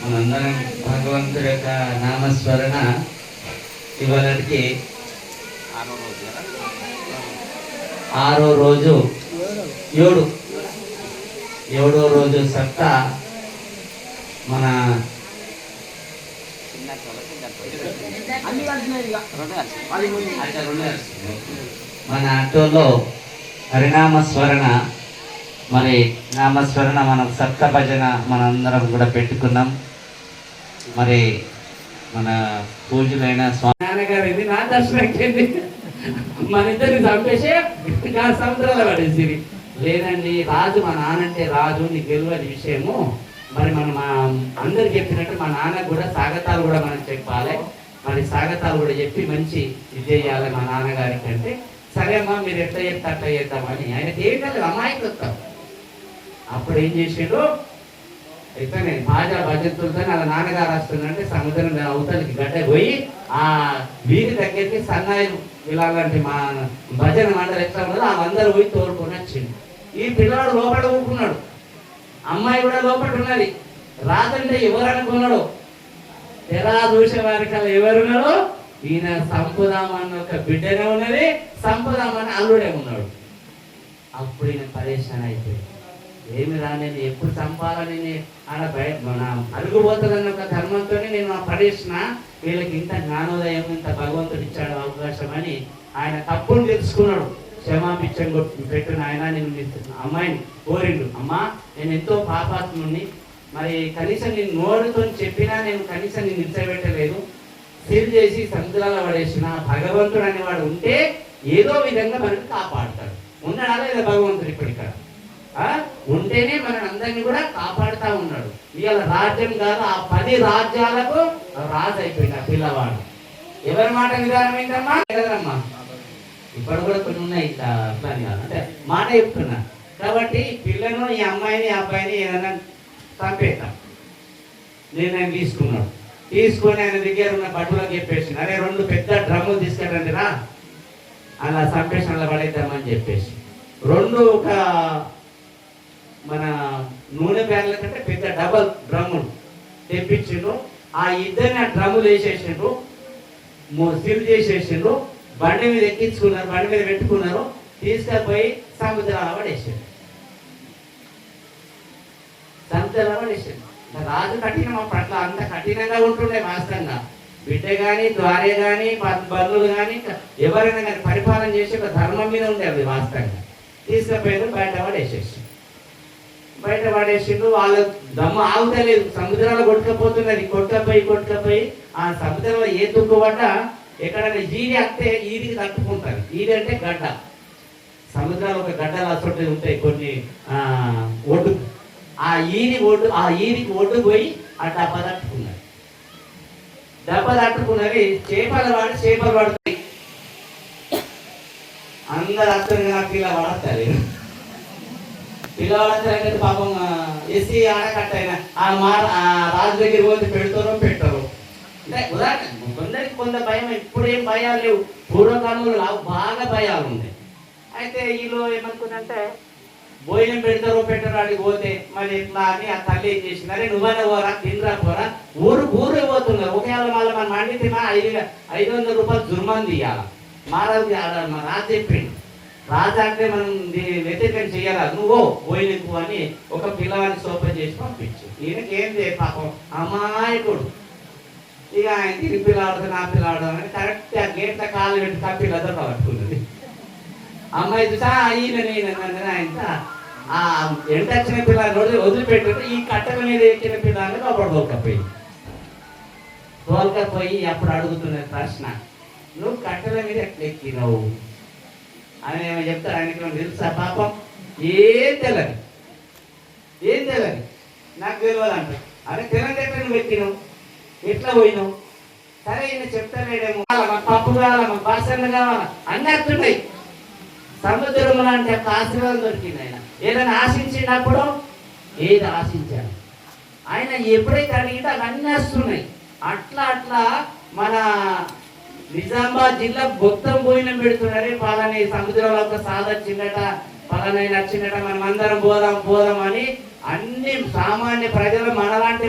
మనందరం భగవంతుడి యొక్క నామస్మరణ ఇవాళకి 6వ రోజు 7వ రోజు సప్తా మన ఆటోలో హరినామస్మరణ మరి నామస్మరణ మనం సప్త భజన మనందరం కూడా పెట్టుకున్నాం. మరి మన పూజలైన స్వామి నాన్నగారు ఇది నా దర్శనకి మన ఇద్దరిని చంపేసి సముద్రాలు పడేసి లేదండి. రాజు మా నాన్నంటే రాజు నీకు తెలియని విషయము. మరి మనం అందరికి చెప్పినట్టు మా నాన్నకు కూడా స్వాగతాలు కూడా మనం చెప్పాలి. మరి స్వాగతాలు కూడా చెప్పి మంచి ఇది చేయాలి మా నాన్నగారికి అంటే సరే అమ్మా మీరు ఎట్లా చెప్తే అట్లా చేద్దామని ఆయన చేయగలరు అమాయకత్వం. అప్పుడు ఏం చేసాడు ఇతనే బాజా భజంతులతో వాళ్ళ నాన్నగారు వస్తుందంటే సముద్రం అవతలికి గడ్డ పోయి ఆ వీధి దగ్గరికి సన్నాయిలు ఇలాంటి మా భజన మండలి ఎట్లా ఉన్నదో వాళ్ళందరూ పోయి తోడుకొని వచ్చింది. ఈ పిల్లవాడు లోపల ఊరుకున్నాడు, అమ్మాయి కూడా లోపల ఉన్నది. రాజంటే ఎవరు అనుకున్నాడు? తెరా చూసే వారికల్లా ఎవరున్నాడు? ఈయన సంపుదామన్న ఒక బిడ్డనే ఉన్నది, సంపుదామన్న అల్లుడే ఉన్నాడు. అప్పుడు ఈయన పరేషాన్ అయిపోయి ఏమి రా నేను ఎప్పుడు చంపాలని ఆడ బయట మన అడుగుపోతుందన్న ఒక ధర్మంతోనే నేను పడేసిన. వీళ్ళకి ఇంత జ్ఞానోదయం ఇంత భగవంతుడు ఇచ్చాడు అవకాశం అని ఆయన తప్పును తెలుసుకున్నాడు. క్షమాపిచ్చం పెట్టిన ఆయన నేను అమ్మాయిని కోరిండు, అమ్మా నేను ఎంతో పాపాత్ముని, మరి కనీసం నేను నోరుతో చెప్పినా నేను కనీసం నేను నిలిచబెట్టలేదు, సీల్ చేసి సముద్రాల పడేసిన భగవంతుడు అనేవాడు ఉంటే ఏదో విధంగా మనకు కాపాడుతాడు. ఉన్నాడా లేదా భగవంతుడు ఇప్పటిక్కడ? ఉంటేనే మన అందరినీ కూడా కాపాడుతూ ఉన్నాడు. ఇవాళ రాజ్యం కాదు, ఆ 10 రాజ్యాలకు రాజు అయిపోయింది ఆ పిల్లవాడు. ఎవరి మాట విధానం ఏంటమ్మా? కదమ్మా ఇప్పుడు కూడా కొన్ని ఉన్నాయి ఇట్లా అట్లా కాదు, అంటే మాట చెప్తున్నా. కాబట్టి పిల్లను ఈ అమ్మాయిని అబ్బాయిని ఏదైనా చంపేస్తాం నిర్ణయం తీసుకున్నాడు. తీసుకొని ఆయన దగ్గర ఉన్న బట్టలకు చెప్పేసి అరే 2 పెద్ద డ్రమ్ములు తీసుకెళ్ళండి రా అలా చంపేసి అలా పడేద్దామని చెప్పేసి 2 ఒక మన నూనె ప్యాన్ల కంటే పెద్ద డబల్ డ్రమ్ములు తెప్పించిండ్రు. ఆ ఇద్దరిని ఆ డ్రమ్ములు వేసేసిండ్రు, సిల్ చేసేసిండ్రు, బండి మీద ఎక్కించుకున్నారు, బండి మీద పెట్టుకున్నారు, తీసుకుపోయి సముద్రాల పడేసాడు. సముద్రాల పడేసాడు. రాజు కఠినం పట్ల అంత కఠినంగా ఉంటుండే వాస్తవంగా. బిడ్డ కానీ ద్వారే కానీ బంధువులు కానీ ఎవరైనా కానీ పరిపాలన చేసే ఒక ధర్మం మీద ఉండేది వాస్తవంగా. తీసుకుపోయారు, బయట పడేసిండ్రు. వాళ్ళ దమ్ము ఆగుతలేదు, సముద్రాలు కొట్టుకపోతున్నది. కొట్టుకపోయి ఆ సముద్రంలో ఏ తుక్కుబడ్డ ఎక్కడైనా ఈది అత్తే ఈదికి తట్టుకుంటారు. ఈది అంటే గడ్డ, సముద్రాలు ఒక గడ్డలు అసలు ఉంటాయి కొన్ని ఒడ్డు. ఆ ఈదికి ఒడ్డు పోయి ఆ డబ్బ తట్టుకున్నది. చేపలు పడుతుంది. అందరు అత్తరుగా పిల్లవాడతారు. పిల్లవాడంటే పాపం ఎస్సీ ఆడకట్టయినా ఆ రాజు దగ్గర పోతే పెట్టరు. అంటే ఉదాహరణ కొందరికి కొంత భయం, ఇప్పుడు ఏం భయాలు లేవు. పూర్వకాలంలో బాగా భయాలు ఉన్నాయి. అయితే వీళ్ళు ఏమనుకుందంటే భోజనం పెట్టరు అడిగి పోతే మరి ఎట్లా అని ఆ తల్లి ఏం చేసింది, అరే నువ్వనే పోరా తినరా పోరా ఊరు పోతున్నారు. ఒకవేళ మళ్ళీ మనం మండితే 500 రూపాయలు జుర్మాన్ తీయాల. రాజు చెప్పిండు, రాజా అంటే మనం దీన్ని వ్యతిరేకం చేయాలి, నువ్వు పోయినకు అని ఒక పిల్లవాడిని సోపం చేసి పంపించు. ఈయనకేం చేయ పాపం అమాయకుడు. ఇక ఆయన తిరిగి పిల్లవాడుతుంది నా పిల్లవాడు అని కరెక్ట్ ఆ గేట్ల కాళ్ళు పెట్టి పిల్లతో పట్టుకున్నది. అమ్మాయి చూసా ఈయన ఆయన ఆ ఎంట వచ్చిన పిల్లలు వదిలిపెట్టారు. ఈ కట్టెల మీద ఎక్కిన పిల్లలు లోపల తోలుకపోయి అప్పుడు అడుగుతున్న ప్రశ్న, నువ్వు కట్టెల మీద ఎట్లా ఎక్కినావు అని ఏమో చెప్తారు. ఆయనకి తెలుసా పాపం? ఏం తెలియదు నాకు తెలియదంట. అరే తెలియదు ఎట్లా నువ్వు ఎక్కినావు, ఎట్లా పోయినావు? సరే ఈయన చెప్తానేమో, మాకు పప్పు కావాలా, మాకు బాసన్లు కావాలా అన్నీ వస్తున్నాయి. సముద్రం లాంటి ఒక ఆశీర్వాదం దొరికింది. ఆయన ఏదైనా ఆశించినప్పుడు ఏది ఆశించాడు ఆయన ఎప్పుడైతే అడిగితే అవన్నీ వస్తున్నాయి. అట్లా మన నిజామాబాద్ జిల్లా మొత్తం భోజనం పెడుతున్నారే. పలాని సముద్రంలో ఒక సాధొచ్చిందట, పలానైనా వచ్చిందట, మనం అందరం పోదాం అని అన్ని సామాన్య ప్రజలు మనలాంటి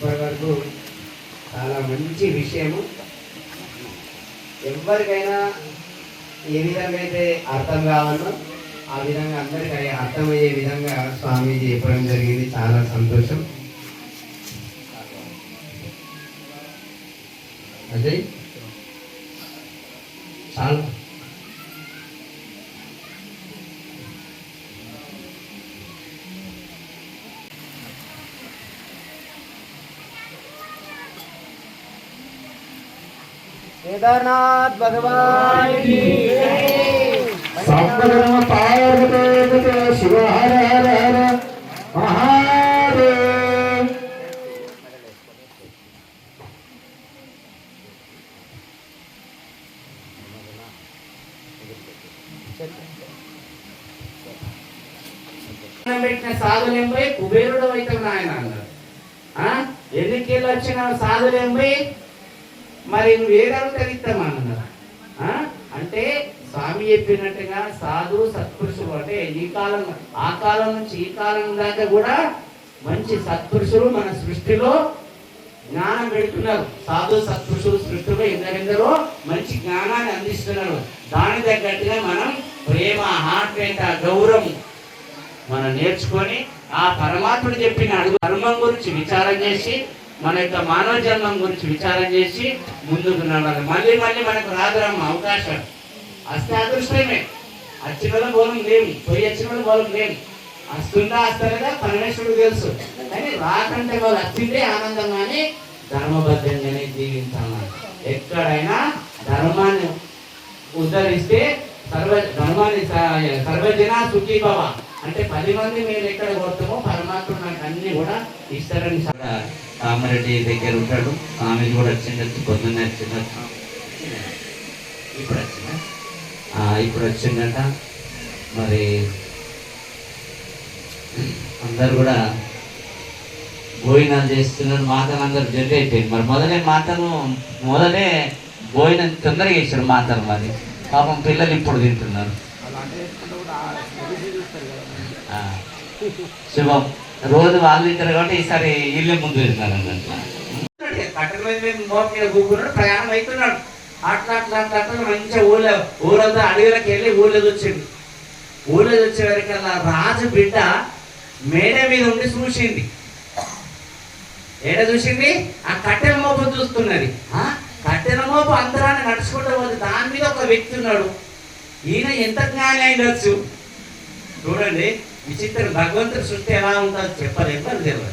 ఇప్పటి వరకు చాలా మంచి విషయము. ఎవరికైనా ఏ విధంగా అయితే అర్థం కావాలో ఆ విధంగా అందరికీ అర్థమయ్యే విధంగా స్వామీజీ చెప్పడం జరిగింది. చాలా సంతోషం. అజయ్ చాలా केदारनाथ भगवान की संपदम पार्वती शिव हर हर हर महादेव। పెట్టిన సాధులేంపై కుబేరుడు అవుతాడు ఆయన అన్నారు. ఎన్నికేళ్ళు వచ్చిన సాధులేంపై మరి నువ్వు ఏదవుతావు ఇస్తామన్నారు. అంటే స్వామి చెప్పినట్టుగా సాధు సత్పురుషులు అంటే ఈ కాలం ఆ కాలం నుంచి ఈ కాలం దాకా కూడా మంచి సత్పురుషులు మన సృష్టిలో జ్ఞానం పెడుతున్నారు. సాధు సత్పురుషులు సృష్టిలో ఎందరెందరో మంచి జ్ఞానాన్ని అందిస్తున్నారు. దాని తగ్గట్టుగా మనం ప్రేమ ఆప్యాయత గౌరవం మనం నేర్చుకొని ఆ పరమాత్ముడు చెప్పిన అడుగు ధర్మం గురించి విచారం చేసి మన యొక్క మానవ జన్మం గురించి విచారం చేసి ముందుకు నడవాలి. మళ్ళీ మళ్ళీ మనకు రాదురమ్మ అవకాశం వస్తే అదృష్టమే. వచ్చిన బోలం లేము, పోయి వచ్చిన బోలం లేము. వస్తుందా వస్తారగా పరమేశ్వరుడు తెలుసు. కానీ రాకంటే వాళ్ళు వచ్చిందే ఆనందంగానే ధర్మబద్ధంగానే జీవించాలి. ఎక్కడైనా ధర్మాన్ని ఉద్ధరిస్తే ధర్మాన్ని సర్వజన సుఖీభవ అంటే 10 మంది మేము ఎక్కడ కొడతామో పరమాత్మ నాకు అన్ని కూడా ఇస్తారని కామారెడ్డి దగ్గర ఉంటాడు. స్వామిజీ కూడా వచ్చిండొచ్చు, పొద్దున్నే వచ్చిండొచ్చు. ఇప్పుడు వచ్చిందట. మరి అందరు కూడా భోజనాలు చేస్తున్నారు. మాతను అందరు జల్లి అయిపోయింది. మరి మొదలే భోజనం తొందరగా చేశారు మాతను. మరి పాపం పిల్లలు ఇప్పుడు తింటున్నారు. శుభం. రోజు వాళ్ళు తింటారు కాబట్టి ఈసారి ఇల్లు ముందు తింటున్నారు అన్నట్టు. కట్టెల మీద కూకున్నాడు, ప్రయాణం అవుతున్నాడు. అట్లా అట్లా అట్లా అట్లా మంచిగా ఊరంతా అడవిలోకి వెళ్ళి ఊళ్ళో వచ్చింది. ఊళ్ళో వచ్చే వరకల్లా రాజు బిడ్డ మేడ మీద ఉండి చూసింది. ఏడ చూసింది? ఆ కట్టెల మోపు చూస్తున్నది. కట్టెల మోపు అంతరాన్ని నడుచుకుంటూ పోతే దాని మీద ఒక వ్యక్తి ఉన్నాడు. ఈయన ఎంత జ్ఞాని అయిండొచ్చు చూడండి. విచిత్రం. భగవంతుడి సృష్టి ఎలా ఉంటుందో చెప్పలేదు, మరి తెలియదు.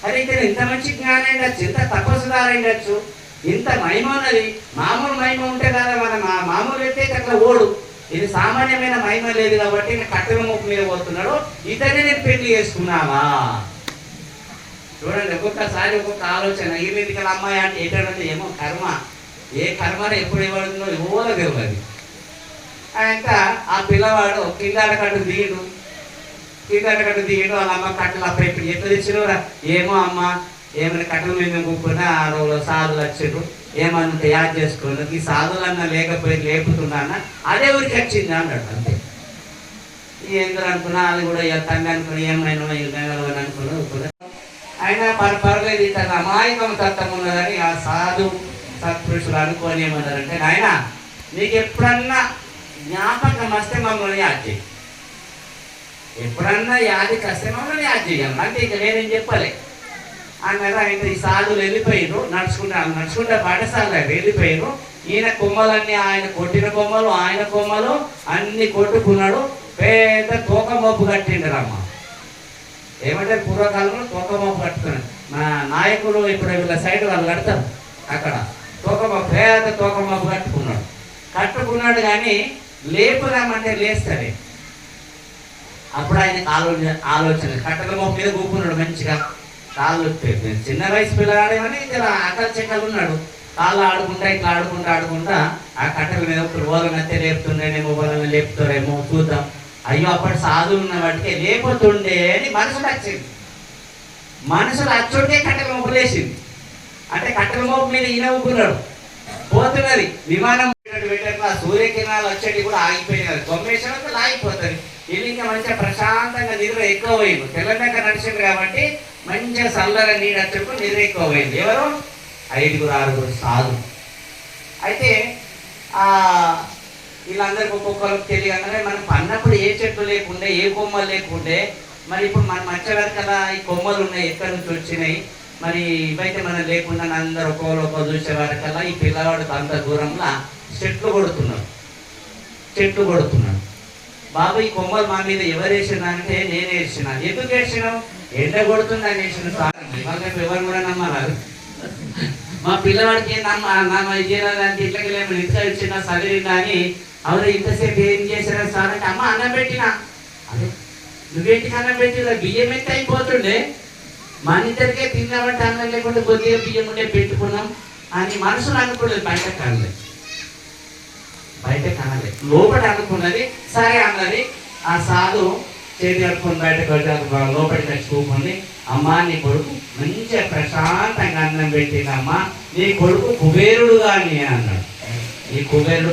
అరే ఇక్కడ ఇంత మంచి జ్ఞానం అయిండొచ్చు, ఇంత తపస్సుదారైండొచ్చు, ఇంత మహిమ ఉన్నది. మామూలు మహిమ ఉంటే కదా మన మామూలు అయితే అట్లా ఓడు. ఇది సామాన్యమైన మహిమ లేదు కాబట్టి నేను కట్టెల ముప్పు మీద పోతున్నాడు. ఇతనే నేను పెళ్లి చేసుకున్నావా? చూడండి, ఒక్కొక్కసారి ఒక్కొక్క ఆలోచన. ఈ మీదకి అమ్మాయి అంటే ఏంటంటే ఏమో కర్మ, ఏ కర్మను ఎప్పుడు ఇవ్వడుతుందో ఎవరో తెలియదు. ఇంకా ఆ పిల్లవాడు కిందాడకట్టు దిగడు. వాళ్ళ అమ్మ కట్టెలు అప్పుడు ఇప్పుడు ఎట్లా తెచ్చినవరా? ఏమో అమ్మ ఏమైనా కట్టెల మీద కూర్చుని ఆ రోజు సాధులు వచ్చారు, ఏమన్నా యాద్ చేసుకోండి, ఈ సాధులన్నా లేకపోయి లేపుతున్నా అదే ఊరికి వచ్చింది అన్నాడు. అంతే. ఏందో అనుకున్నా అది కూడా తండ్రి అనుకుని ఏమైనా అనుకున్నా అయినా పర్లేదు తన అమాయకం తత్వం ఉన్నదని ఆ సాధు సత్పురుషులు అనుకోని ఏమన్నారంటే, నాయన నీకు ఎప్పుడన్నా జ్ఞాపకం వస్తే మమ్మల్ని యాద్ చేయి, ఎప్పుడన్నా యాదికి వస్తే మమ్మల్ని యాద్ చేయాలి, అంటే ఇక నేనేం చెప్పలే అన్నారు. ఆయన ఈ సాధులు వెళ్ళిపోయారు, నడుచుకుంటా పాఠశాల వెళ్ళిపోయారు. ఈయన కొమ్మలన్నీ ఆయన కొట్టిన కొమ్మలు ఆయన కొమ్మలు అన్ని కొట్టుకున్నాడు. పెద్ద తోక మోపు కట్టిండు రమ్మ. ఏమంటారు పూర్వకాలంలో తోక మోపు కట్టుకున్నాడు. మా నాయకులు ఇప్పుడు వీళ్ళ సైడ్ వాళ్ళు కడతారు, అక్కడ తోక మోపు పేద తోక మోపు కట్టుకున్నాడు. కానీ లేపుదామంటే లేస్తాడే. అప్పుడు ఆయనకు ఆలోచన కట్టెల మోపు మీద కూకున్నాడు. మంచిగా కాళ్ళు చిన్న వయసు పిల్లగాడేమని ఇలా అక్కల చెక్కలు ఉన్నాడు. కాళ్ళు ఆడుకుంటా ఇట్లా ఆడుకుంటా ఆ కట్టెల మీద ఇప్పుడు ఓలనైతే లేపుతుండేనేమో, ఓలని లేపుతారేమో చూద్దాం. అయ్యో అప్పటి సాధువులు ఉన్న వాటికి లేపుతుండే అని మనసులు వచ్చింది. మనసులు అచ్చుడికే కట్టెల మోపు లేచింది. అంటే కట్టెల మోపు మీద ఈయన ఊపుకున్నాడు. పోతున్నది విమానం సూర్యకిరణాలు వచ్చేటి కూడా ఆగిపోయినాయి. కొమ్మేశ్వరంతో ఆగిపోతుంది. వీళ్ళు ఇంకా మంచిగా ప్రశాంతంగా నిద్ర ఎక్కువ పోయింది. తెలంగాణ నడిచింది కాబట్టి మంచిగా చల్లగా నీడ చెట్టు నిద్రెక్కువైంది. ఎవరు? 5-6 సాధు. అయితే వీళ్ళందరికీ ఒక్కొక్కరికి తెలియగానే మనం పన్నప్పుడు ఏ చెట్లు లేకుండే, ఏ కొమ్మలు లేకుండే, మరి ఇప్పుడు మనం వచ్చేవరకల్లా ఈ కొమ్మలు ఉన్నాయి, ఎక్కడి నుంచి వచ్చినాయి, మరి ఇవైతే మనం లేకుండా అందరూ ఒక్కొక్క చూసే వరకల్లా ఈ పిల్లవాడికి అంత దూరంలో చెట్లు కొడుతున్నాడు. బాబు ఈ కొమ్మలు మా మీద ఎవరు వేసిన అంటే నేను వేసిన. ఎందుకు వేసినావు? ఎండ కొడుతుంది అని వేసిన సార్. వాళ్ళకి ఎవరు కూడా నమ్మన్నారు. మా పిల్లవాడికి ఇదేనంటే ఇట్లకి లేము ఇంట్లో ఇచ్చిన చదివిందా అని ఎవరు ఇంతసేపు ఏం చేశారా సార్ అంటే అమ్మ అన్నం పెట్టినా. అదే నువ్వేంటికి అన్నం పెట్టినా? బియ్యం ఎంత అయిపోతుండే, మన ఇద్దరికే తిన్నామంటే అన్నం లేకుండా కొద్దిగా బియ్యం ఉండే పెట్టుకున్నాం అని మనసులో అనుకోలేదు. బయట కనలేదు, లోపల అనుకున్నది. సరే అన్నది. ఆ సాధు చేతి కట్టుకొని బయటకు వచ్చి లోపలికి వచ్చి కూకుంది. అమ్మా నీ కొడుకు మంచిగా ప్రశాంతంగా అన్నం పెట్టిందమ్మా, నీ కొడుకు కుబేరుడు కానీ అన్నాడు. ఈ కుబేరుడు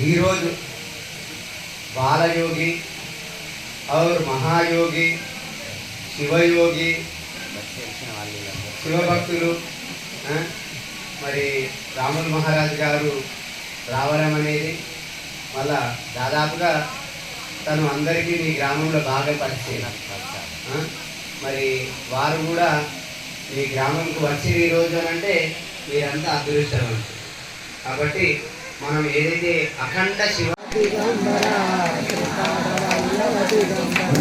ఈరోజు బాలయోగి और మహాయోగి, శివయోగి, శివభక్తులు మరి రాముల మహారాజు గారు రావడం అనేది మళ్ళా దాదాపుగా తను అందరికీ మీ గ్రామంలో బాగా పరిచయం. మరి వారు కూడా మీ గ్రామంకు వచ్చి ఈరోజు అని అంటే మీరంతా అదృష్టవంతులు. కాబట్టి మనం ఏదైతే అఖండ శివ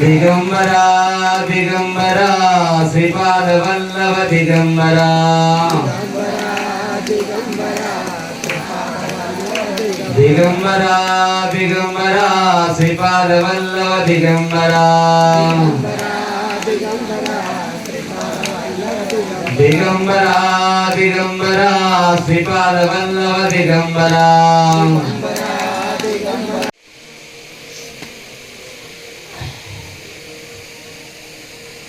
దిగంబరా దిగంబరా శ్రీపాద వల్లభ దిగంబరా దిగంబరా దిగంబరా శ్రీపాద వల్లభ దిగంబరా దిగంబరా దిగంబరా శ్రీపాద వల్లభ దిగంబరా.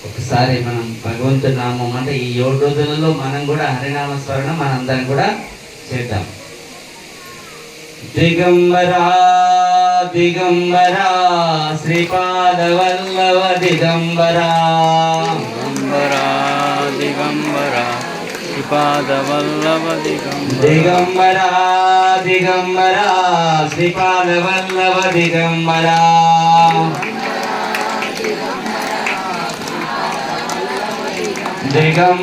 ఒకసారి మనం భగవంతుడి నామం అంటే ఈ 7 రోజులలో మనం కూడా హరినామ స్మరణ మనందరం కూడా చేద్దాం. దిగంబరా దిగంబరా శ్రీపాద వల్లభ దిగంబరా దిగంబరా శ్రీపాద వల్లభ దిగంబరా దిగంబరా శ్రీపాద వల్లభ దిగంబరా దిగం